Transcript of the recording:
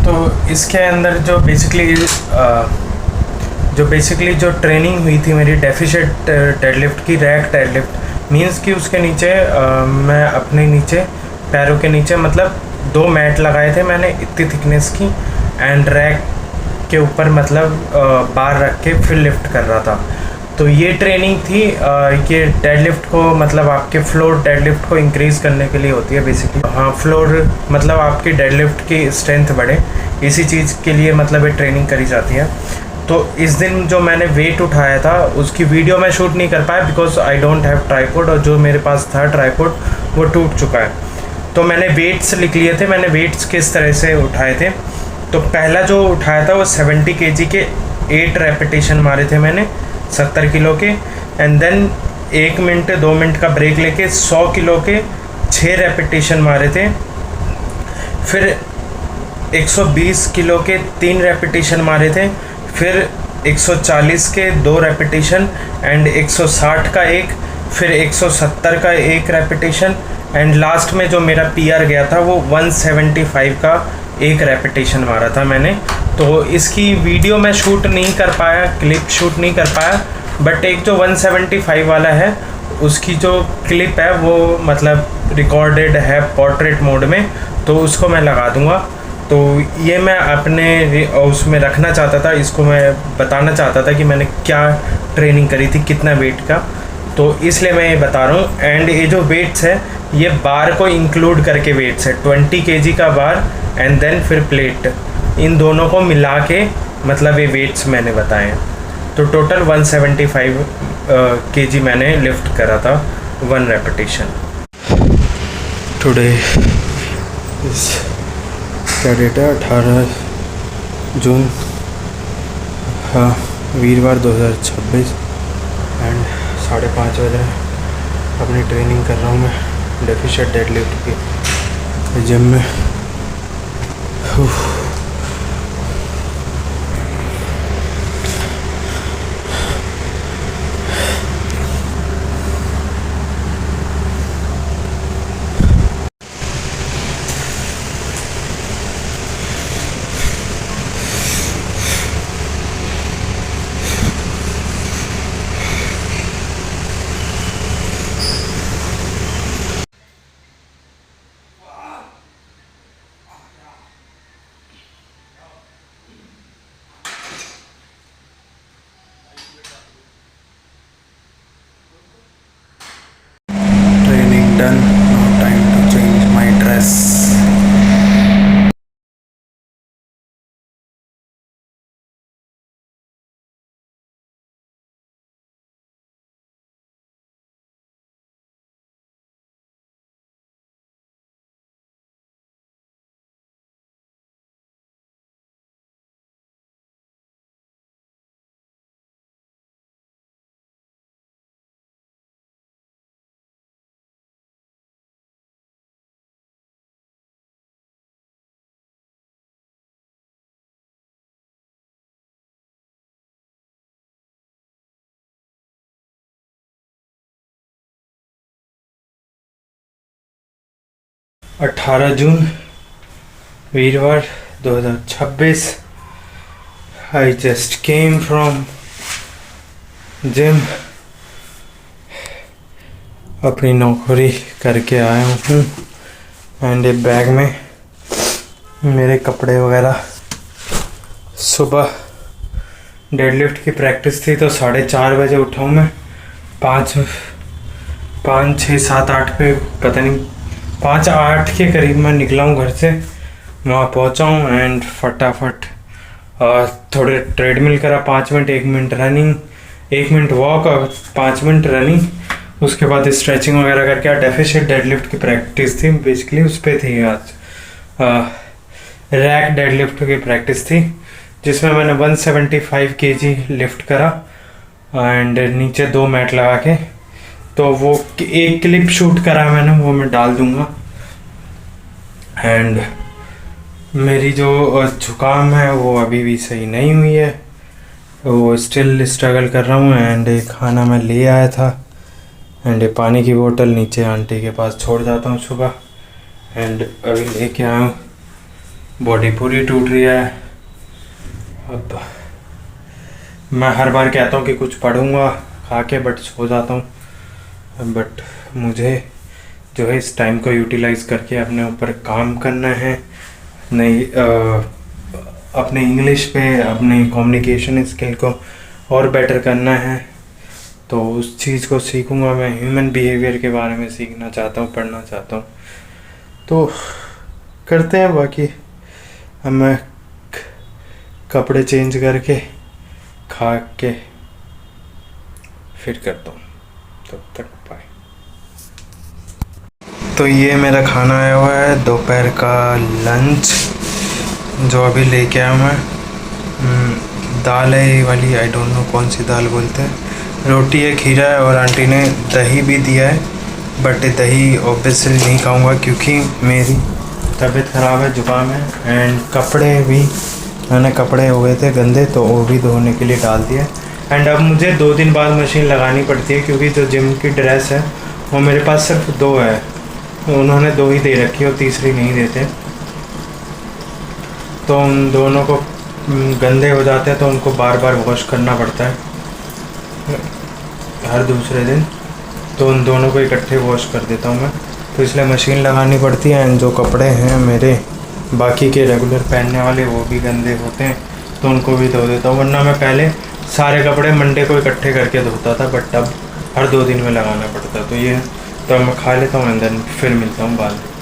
तो इसके अंदर जो बेसिकली जो ट्रेनिंग हुई थी मेरी डेफिशिट डेडलिफ्ट की, रैक डेडलिफ्ट मींस कि उसके नीचे मैं अपने नीचे पैरों के नीचे मतलब 2 मैट लगाए थे मैंने इतनी थिकनेस की, एंड रैक के ऊपर मतलब बार रख के फिर लिफ्ट कर रहा था। तो ये ट्रेनिंग थी। ये डेडलिफ्ट को मतलब आपके फ्लोर डेडलिफ्ट को इंक्रीज़ करने के लिए होती है बेसिकली। हाँ, फ्लोर मतलब आपकी डेडलिफ्ट की स्ट्रेंथ बढ़े, इसी चीज़ के लिए मतलब ये ट्रेनिंग करी जाती है। तो इस दिन जो मैंने वेट उठाया था उसकी वीडियो मैं शूट नहीं कर पाया because I don't have tripod, और जो मेरे पास था ट्राइपॉड वो टूट चुका है। तो मैंने वेट्स लिख लिए थे, मैंने वेट्स किस तरह से उठाए थे। तो पहला जो उठाया था वो 70 kg के 8 रेपिटेशन मारे थे मैंने 70 किलो के, एंड देन 1 मिनट 2 मिनट का ब्रेक लेके 100 किलो के 6 रेपिटेशन मारे थे। फिर 120 किलो के 3 रेपिटेशन मारे थे। फिर 140 के 2 रेपिटेशन एंड 160 का 1, फिर 170 का 1 रेपिटेशन, एंड लास्ट में जो मेरा पीआर गया था वो 175 का 1 रेपिटेशन मारा था मैंने। तो इसकी वीडियो मैं शूट नहीं कर पाया, क्लिप शूट नहीं कर पाया, बट एक जो 175 वाला है उसकी जो क्लिप है वो मतलब रिकॉर्डेड है पोर्ट्रेट मोड में, तो उसको मैं लगा दूंगा। तो ये मैं अपने उसमें रखना चाहता था, इसको मैं बताना चाहता था कि मैंने क्या ट्रेनिंग करी थी, कितना वेट का, तो इसलिए मैं ये बता रहा हूँ। एंड ये जो वेट्स है ये बार को इंक्लूड करके वेट्स है, 20 kg का बार एंड देन फिर प्लेट, इन दोनों को मिला के मतलब ये वेट्स मैंने बताए हैं। तो टोटल 175 kg मैंने लिफ्ट करा था 1 रेपिटेशन। टुडे क्या डेट है, 18 जून, हाँ वीरवार 2026, एंड 5:30 बजे अपनी ट्रेनिंग कर रहा हूँ मैं डेफिशिट डेडलिफ्ट की जिम में। Done. Now time to change my dress. अठारह जून वीरवार 2026। I just came from gym, अपनी नौकरी करके आया हूँ, एंड एक बैग में मेरे कपड़े वगैरह। सुबह डेडलिफ्ट की प्रैक्टिस थी तो 4:30 बजे उठा हूँ मैं, 5, 6, 7, 8 पे पता नहीं 5, 8 के करीब मैं निकला हूँ घर से, वहाँ पहुँचा हूँ एंड फटाफट थोड़े ट्रेडमिल करा 5 minute, 1 minute running, 1 minute walk और 5 मिनट रनिंग। उसके बाद स्ट्रेचिंग वगैरह करके डेफिशिट डेडलिफ्ट की प्रैक्टिस थी बेसिकली, उस पर थी आज रैक डेडलिफ्ट की प्रैक्टिस थी जिसमें मैंने 175 kg लिफ्ट करा एंड नीचे 2 मैट लगा के। तो वो एक क्लिप शूट करा मैंने, वो मैं डाल दूंगा। एंड मेरी जो जुकाम है वो अभी भी सही नहीं हुई है, वो स्टिल स्ट्रगल कर रहा हूँ। एंड खाना मैं ले आया था, एंड पानी की बोतल नीचे आंटी के पास छोड़ जाता हूँ सुबह, एंड अभी लेके आया हूँ बॉडी पूरी टूट रही है। अब मैं हर बार कहता हूँ कि कुछ पढ़ूंगा खा के, बट सो जाता हूँ। बट मुझे जो है इस टाइम को यूटिलाइज़ करके अपने ऊपर काम करना है, नहीं अपने इंग्लिश पे, अपनी कम्युनिकेशन स्किल को और बेटर करना है। तो उस चीज़ को सीखूंगा मैं। ह्यूमन बिहेवियर के बारे में सीखना चाहता हूँ, पढ़ना चाहता हूँ। तो करते हैं। बाकी अब मैं कपड़े चेंज करके खा के फिर करता हूँ। तब तक बाय। तो ये मेरा खाना आया हुआ है, दोपहर का लंच जो अभी लेके आया मैं। दाल है ये वाली, आई डोंट नो कौन सी दाल बोलते हैं। रोटी है, खीरा है, और आंटी ने दही भी दिया है। बट दही ऑब्वियसली नहीं खाऊंगा क्योंकि मेरी तबीयत ख़राब है, ज़ुकाम है। एंड कपड़े भी मैंने कपड़े हो गए थे गंदे, तो वो भी धोने के लिए डाल दिए। एंड अब मुझे 2 दिन बाद मशीन लगानी पड़ती है क्योंकि जो जिम की ड्रेस है वो मेरे पास सिर्फ 2 है। उन्होंने 2 ही दे रखी है और तीसरी नहीं देते, तो उन दोनों को गंदे हो जाते हैं, तो उनको बार बार वॉश करना पड़ता है हर दूसरे दिन। तो उन दोनों को इकट्ठे वॉश कर देता हूँ मैं, तो इसलिए मशीन लगानी पड़ती है। एंड जो कपड़े हैं मेरे बाकी के रेगुलर पहनने वाले वो भी गंदे होते हैं, तो उनको भी धो देता हूँ। वरना मैं पहले सारे कपड़े मंडे को इकट्ठे करके धोता था, बट अब हर 2 दिन में लगाना पड़ता है। तो ये तो मैं खा लेता हूँ, एंड देन फिर मिलता हूँ बाद में।